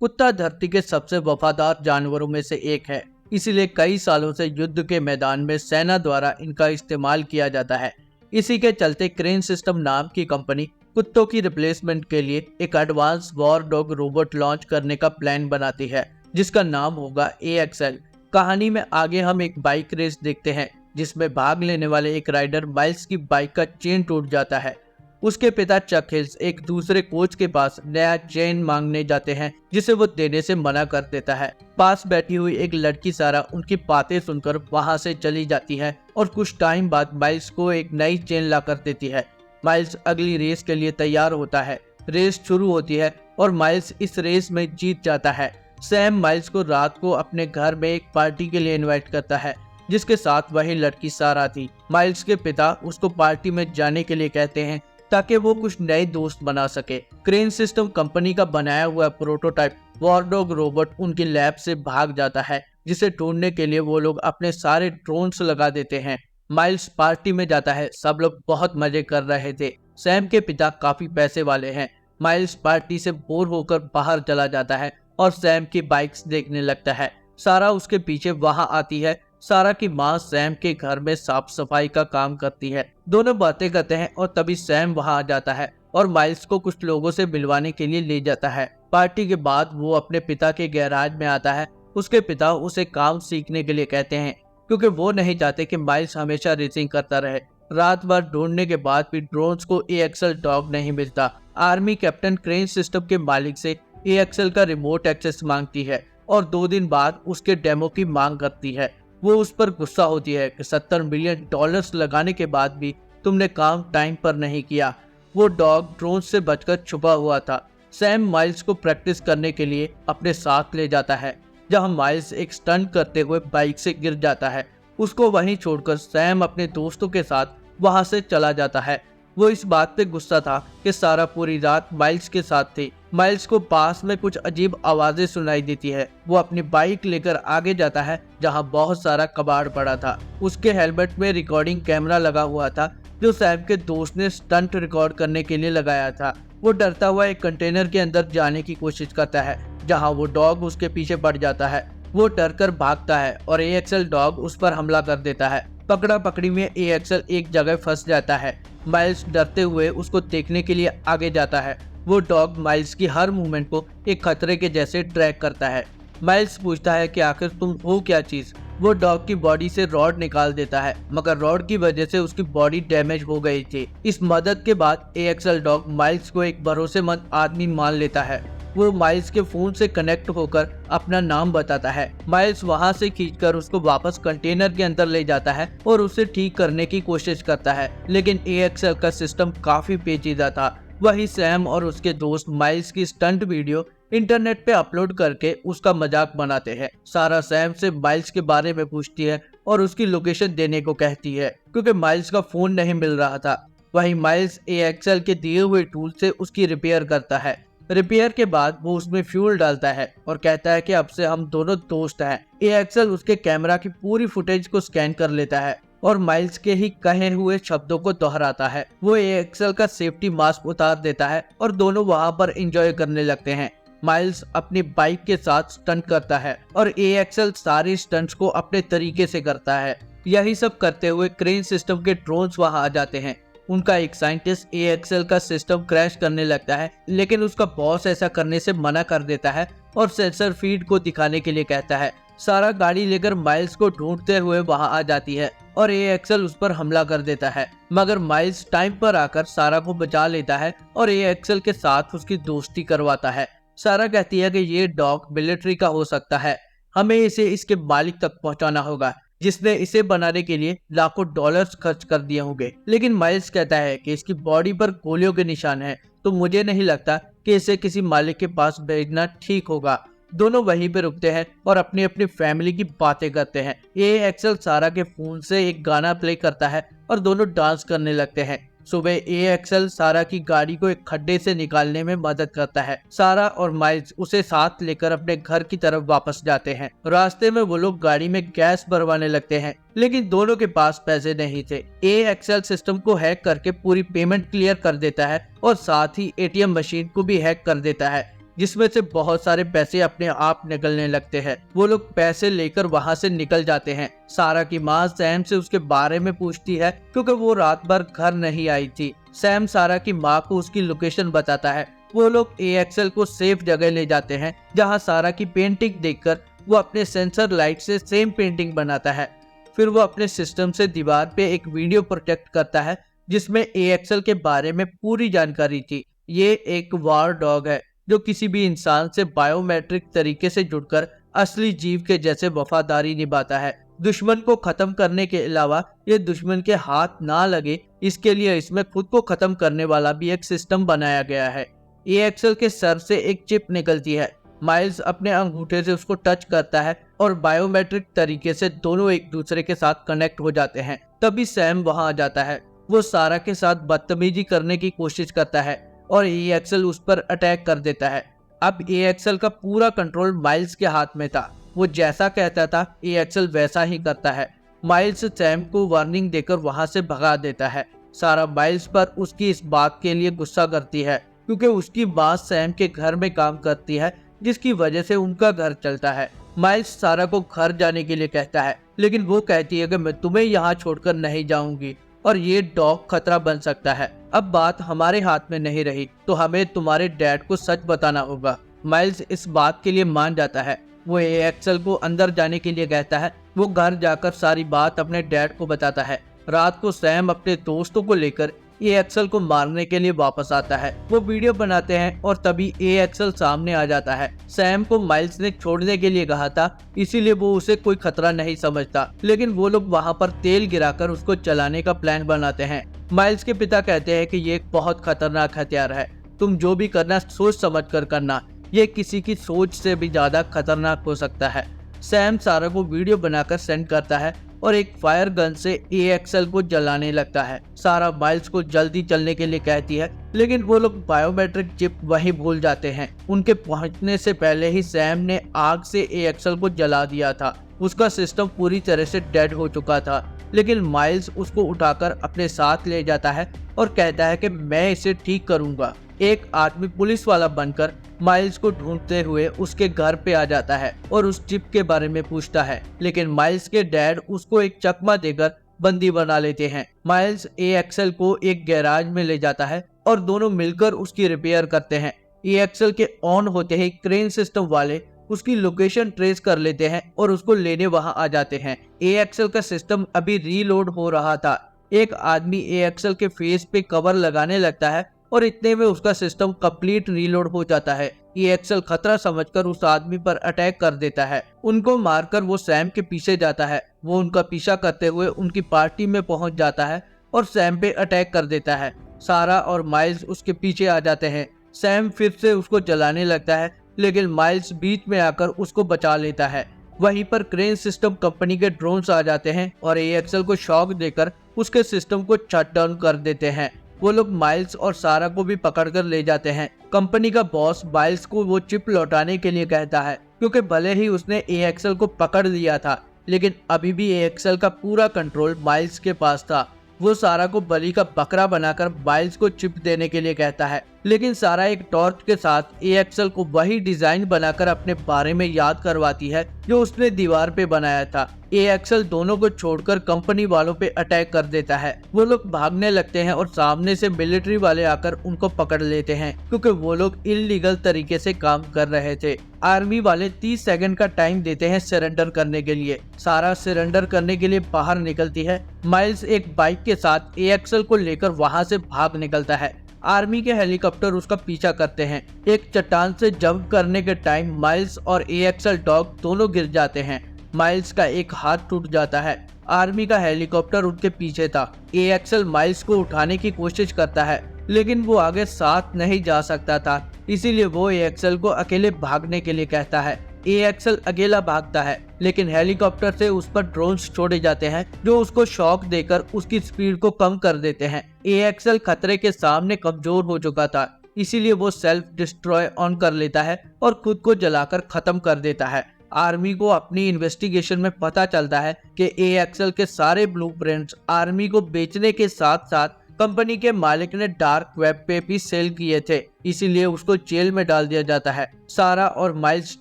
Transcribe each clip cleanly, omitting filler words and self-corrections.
कुत्ता धरती के सबसे वफादार जानवरों में से एक है, इसीलिए कई सालों से युद्ध के मैदान में सेना द्वारा इनका इस्तेमाल किया जाता है। इसी के चलते क्रेन सिस्टम नाम की कंपनी कुत्तों की रिप्लेसमेंट के लिए एक advance war dog robot launch करने का प्लान बनाती है, जिसका नाम होगा AXL। कहानी में आगे हम एक बाइक रेस देखते हैं, जिसमें भाग लेने वाले एक राइडर माइल्स की बाइक का चेन टूट जाता है। उसके पिता चक हिल्स एक दूसरे कोच के पास नया चेन मांगने जाते हैं, जिसे वो देने से मना कर देता है। पास बैठी हुई एक लड़की सारा उनकी बातें सुनकर वहां से चली जाती है और कुछ टाइम बाद माइल्स को एक नई चेन ला कर देती है। माइल्स अगली रेस के लिए तैयार होता है। रेस शुरू होती है और माइल्स इस रेस में जीत जाता है। सैम माइल्स को रात को अपने घर में एक पार्टी के लिए इनवाइट करता है, जिसके साथ वही लड़की सारा थी। माइल्स के पिता उसको पार्टी में जाने के लिए कहते हैं ताकि वो कुछ नए दोस्त बना सके। क्रेन सिस्टम कंपनी का बनाया हुआ प्रोटोटाइप वॉरडॉग रोबोट उनकी लैब से भाग जाता है, जिसे ढूंढने के लिए वो लोग अपने सारे ड्रोन्स लगा देते हैं। माइल्स पार्टी में जाता है। सब लोग बहुत मजे कर रहे थे। सैम के पिता काफी पैसे वाले हैं। माइल्स पार्टी से बोर होकर बाहर चला जाता है और सैम की बाइक्स देखने लगता है। सारा उसके पीछे वहां आती है। सारा की माँ सैम के घर में साफ सफाई का काम करती है। दोनों बातें करते हैं और तभी सैम वहां आ जाता है और माइल्स को कुछ लोगों से मिलवाने के लिए ले जाता है। पार्टी के बाद वो अपने पिता के गैराज में आता है। उसके पिता उसे काम सीखने के लिए कहते हैं, क्योंकि वो नहीं चाहते कि माइल्स हमेशा रेसिंग करता रहे। रात भर ढूंढने के बाद भी ड्रोन्स को AXL डॉग नहीं मिलता। आर्मी कैप्टन क्रेन सिस्टम के मालिक से AXL का रिमोट एक्सेस मांगती है और 2 दिन बाद उसके डेमो की मांग करती है। वो उस पर गुस्सा होती है कि $70 मिलियन लगाने के बाद भी तुमने काम टाइम पर नहीं किया। वो डॉग ड्रोन से बचकर छुपा हुआ था। सैम माइल्स को प्रैक्टिस करने के लिए अपने साथ ले जाता है, जहां माइल्स एक स्टंट करते हुए बाइक से गिर जाता है। उसको वहीं छोड़कर सैम अपने दोस्तों के साथ वहां से चला जाता है। वो इस बात पे गुस्सा था कि सारा पूरी रात माइल्स के साथ थी। माइल्स को पास में कुछ अजीब आवाजें सुनाई देती है। वो अपनी बाइक लेकर आगे जाता है, जहां बहुत सारा कबाड़ पड़ा था। उसके हेलमेट में रिकॉर्डिंग कैमरा लगा हुआ था, जो सैम के दोस्त ने स्टंट रिकॉर्ड करने के लिए लगाया था। वो डरता हुआ एक कंटेनर के अंदर जाने की कोशिश करता है, जहाँ वो डॉग उसके पीछे पड़ जाता है। वो डर कर भागता है और AXL डॉग उस पर हमला कर देता है। पकड़ा पकड़ी में AXL एक जगह फंस जाता है। माइल्स डरते हुए उसको देखने के लिए आगे जाता है। वो डॉग माइल्स की हर मूवमेंट को एक खतरे के जैसे ट्रैक करता है। माइल्स पूछता है कि आखिर तुम हो क्या चीज। वो डॉग की बॉडी से रॉड निकाल देता है, मगर रॉड की वजह से उसकी बॉडी डैमेज हो गई थी। इस मदद के बाद AXL डॉग माइल्स को एक भरोसेमंद आदमी मान लेता है। वो माइल्स के फोन से कनेक्ट होकर अपना नाम बताता है। माइल्स वहां से खींचकर उसको वापस कंटेनर के अंदर ले जाता है और उसे ठीक करने की कोशिश करता है, लेकिन AXL का सिस्टम काफी पेचीदा था। वही सैम और उसके दोस्त माइल्स की स्टंट वीडियो इंटरनेट पे अपलोड करके उसका मजाक बनाते हैं। सारा सैम से माइल्स के बारे में पूछती है और उसकी लोकेशन देने को कहती है, क्योंकि माइल्स का फोन नहीं मिल रहा था। वही माइल्स AXL के दिए हुए टूल से उसकी रिपेयर करता है। रिपेयर के बाद वो उसमें फ्यूल डालता है और कहता है कि अब से हम दोनों दोस्त हैं। AXL उसके कैमरा की पूरी फुटेज को स्कैन कर लेता है और माइल्स के ही कहे हुए शब्दों को दोहराता है। वो AXL का सेफ्टी मास्क उतार देता है और दोनों वहां पर एंजॉय करने लगते हैं। माइल्स अपनी बाइक के साथ स्टंट करता है और AXL सारे स्टंट्स को अपने तरीके से करता है। यही सब करते हुए क्रेन सिस्टम के ड्रोन्स वहां आ जाते हैं। उनका एक साइंटिस्ट AXL का सिस्टम क्रैश करने लगता है, लेकिन उसका बॉस ऐसा करने से मना कर देता है और सेंसर फीड को दिखाने के लिए कहता है। सारा गाड़ी लेकर माइल्स को ढूंढते हुए वहां आ जाती है और AXL उस पर हमला कर देता है, मगर माइल्स टाइम पर आकर सारा को बचा लेता है और AXL के साथ उसकी दोस्ती करवाता है। सारा कहती है कि ये डॉग मिलिट्री का हो सकता है, हमें इसे इसके मालिक तक पहुंचाना होगा, जिसने इसे बनाने के लिए लाखों डॉलर्स खर्च कर दिए होंगे। लेकिन माइल्स कहता है कि इसकी बॉडी पर गोलियों के निशान हैं, तो मुझे नहीं लगता कि इसे किसी मालिक के पास भेजना ठीक होगा। दोनों वहीं पे रुकते हैं और अपनी अपनी फैमिली की बातें करते हैं। AXL सारा के फोन से एक गाना प्ले करता है और दोनों डांस करने लगते हैं। सुबह AXL सारा की गाड़ी को एक खड्डे से निकालने में मदद करता है। सारा और माइल्स उसे साथ लेकर अपने घर की तरफ वापस जाते हैं। रास्ते में वो लोग गाड़ी में गैस भरवाने लगते हैं, लेकिन दोनों के पास पैसे नहीं थे। AXL सिस्टम को हैक करके पूरी पेमेंट क्लियर कर देता है और साथ ही ATM मशीन को भी हैक कर देता है। जिसमें से बहुत सारे पैसे अपने आप निकलने लगते हैं। वो लोग पैसे लेकर वहाँ से निकल जाते हैं। सारा की माँ सैम से उसके बारे में पूछती है क्योंकि वो रात भर घर नहीं आई थी। सैम सारा की माँ को उसकी लोकेशन बताता है। वो लोग AXL को सेफ जगह ले जाते हैं जहाँ सारा की पेंटिंग देखकर वो अपने सेंसर लाइट से सेम पेंटिंग बनाता है। फिर वो अपने सिस्टम से दीवार पे एक वीडियो प्रोजेक्ट करता है जिसमें AXL के बारे में पूरी जानकारी थी। ये एक वॉर डॉग है जो किसी भी इंसान से बायोमेट्रिक तरीके से जुड़कर असली जीव के जैसे वफादारी निभाता है। दुश्मन को खत्म करने के अलावा ये दुश्मन के हाथ ना लगे इसके लिए इसमें खुद को खत्म करने वाला भी एक सिस्टम बनाया गया है। AXL के सर से एक चिप निकलती है। माइल्स अपने अंगूठे से उसको टच करता है और बायोमेट्रिक तरीके से दोनों एक दूसरे के साथ कनेक्ट हो जाते हैं। तभी सैम वहां आ जाता है। वो सारा के साथ बदतमीजी करने की कोशिश करता है और AXL उस पर अटैक कर देता है। अब AXL का पूरा कंट्रोल माइल्स के हाथ में था। वो जैसा कहता था AXL वैसा ही करता है। माइल्स सैम को वार्निंग देकर वहां से भगा देता है। सारा माइल्स पर उसकी इस बात के लिए गुस्सा करती है क्योंकि उसकी माँ सैम के घर में काम करती है जिसकी वजह से उनका घर चलता है। माइल्स सारा को घर जाने के लिए कहता है लेकिन वो कहती है कि मैं तुम्हें यहाँ छोड़कर नहीं जाऊंगी और ये डॉग खतरा बन सकता है। अब बात हमारे हाथ में नहीं रही तो हमें तुम्हारे डैड को सच बताना होगा। माइल्स इस बात के लिए मान जाता है। वो AXL को अंदर जाने के लिए कहता है। वो घर जाकर सारी बात अपने डैड को बताता है। रात को सैम अपने दोस्तों को लेकर AXL को मारने के लिए वापस आता है। वो वीडियो बनाते हैं और तभी AXL सामने आ जाता है। सैम को माइल्स ने छोड़ने के लिए कहा था इसीलिए वो उसे कोई खतरा नहीं समझता, लेकिन वो लोग वहाँ पर तेल गिराकर उसको चलाने का प्लान बनाते हैं। माइल्स के पिता कहते हैं कि ये एक बहुत खतरनाक हथियार है, तुम जो भी करना सोच समझ कर करना, ये किसी की सोच से भी ज्यादा खतरनाक हो सकता है। सैम सारा को वीडियो बनाकर सेंड करता है और एक फायर गन से AXL को जलाने लगता है। सारा माइल्स को जल्दी चलने के लिए कहती है लेकिन वो लोग बायोमेट्रिक चिप वहीं भूल जाते हैं। उनके पहुंचने से पहले ही सैम ने आग से AXL को जला दिया था। उसका सिस्टम पूरी तरह से डेड हो चुका था, लेकिन माइल्स उसको उठाकर अपने साथ ले जाता है और कहता है कि मैं इसे ठीक करूंगा। एक आदमी पुलिस वाला बनकर माइल्स को ढूंढते हुए उसके घर पे आ जाता है और उस चिप के बारे में पूछता है, लेकिन माइल्स के डैड उसको एक चकमा देकर बंदी बना लेते हैं। माइल्स AXL को एक गैराज में ले जाता है और दोनों मिलकर उसकी रिपेयर करते हैं। AXL के ऑन होते ही क्रेन सिस्टम वाले उसकी लोकेशन ट्रेस कर लेते हैं और उसको लेने वहां आ जाते हैं। AXL का सिस्टम अभी रीलोड हो रहा था। एक आदमी AXL के फेस पे कवर लगाने लगता है और इतने में उसका सिस्टम कंप्लीट रीलोड हो जाता है। AXL खतरा समझकर उस आदमी पर अटैक कर देता है। उनको मारकर वो सैम के पीछे जाता है। वो उनका पीछा करते हुए उनकी पार्टी में पहुंच जाता है और सैम पे अटैक कर देता है। सारा और माइल्स उसके पीछे आ जाते हैं। सैम फिर से उसको जलाने लगता है, लेकिन माइल्स बीच में आकर उसको बचा लेता है। वहीं पर क्रेन सिस्टम कंपनी के ड्रोन्स आ जाते हैं और AXL को शॉक देकर उसके सिस्टम को शट डाउन कर देते हैं। वो लोग माइल्स और सारा को भी पकड़कर ले जाते हैं। कंपनी का बॉस माइल्स को वो चिप लौटाने के लिए कहता है क्योंकि भले ही उसने AXL को पकड़ लिया था, लेकिन अभी भी AXL का पूरा कंट्रोल माइल्स के पास था। वो सारा को बलि का बकरा बनाकर माइल्स को चिप देने के लिए कहता है, लेकिन सारा एक टॉर्च के साथ AXL को वही डिजाइन बनाकर अपने बारे में याद करवाती है जो उसने दीवार पे बनाया था। AXL दोनों को छोड़कर कंपनी वालों पे अटैक कर देता है। वो लोग भागने लगते हैं और सामने से मिलिट्री वाले आकर उनको पकड़ लेते हैं क्योंकि वो लोग इलीगल तरीके से काम कर रहे थे। आर्मी वाले 30 सेकंड का टाइम देते हैं सरेंडर करने के लिए। सारा सरेंडर करने के लिए बाहर निकलती है। माइल्स एक बाइक के साथ AXL को लेकर वहां से भाग निकलता है। आर्मी के हेलीकॉप्टर उसका पीछा करते हैं। एक चट्टान से जंप करने के टाइम माइल्स और AXL डॉग दोनों गिर जाते हैं। माइल्स का एक हाथ टूट जाता है। आर्मी का हेलीकॉप्टर उनके पीछे था। AXL माइल्स को उठाने की कोशिश करता है, लेकिन वो आगे साथ नहीं जा सकता था, इसीलिए वो AXL को अकेले भागने के लिए कहता है। AXL अकेला भागता है, लेकिन हेलीकॉप्टर से उस पर ड्रोन्स छोड़े जाते हैं जो उसको शॉक देकर उसकी स्पीड को कम कर देते हैं। AXL खतरे के सामने कमजोर हो चुका था, इसीलिए वो सेल्फ डिस्ट्रॉय ऑन कर लेता है और खुद को जलाकर खत्म कर देता है। आर्मी को अपनी इन्वेस्टिगेशन में पता चलता है कि AXL के सारे ब्लूप्रिंट्स आर्मी को बेचने के साथ साथ कंपनी के मालिक ने डार्क वेब पे भी सेल किए थे, इसीलिए उसको जेल में डाल दिया जाता है। सारा और माइल्स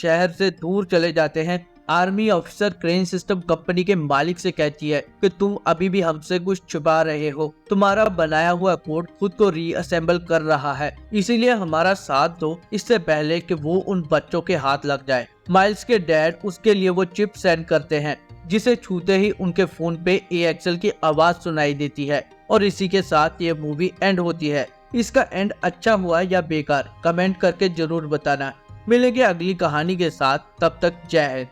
शहर से दूर चले जाते हैं। Army officer crane system company के मालिक से कहती है कि तुम अभी भी हमसे कुछ छुपा रहे हो, तुम्हारा बनाया हुआ कोड खुद को रीअसेंबल कर रहा है, इसीलिए हमारा साथ दो इससे पहले कि वो उन बच्चों के हाथ लग जाए। माइल्स के डैड उसके लिए वो चिप सेंड करते हैं, जिसे छूते ही उनके फोन पे AXL की आवाज सुनाई देती है और इसी के साथ ये मूवी एंड होती है। इसका एंड अच्छा हुआ या बेकार, कमेंट करके जरूर बताना। मिलेंगे अगली कहानी के साथ, तब तक जय हिंद।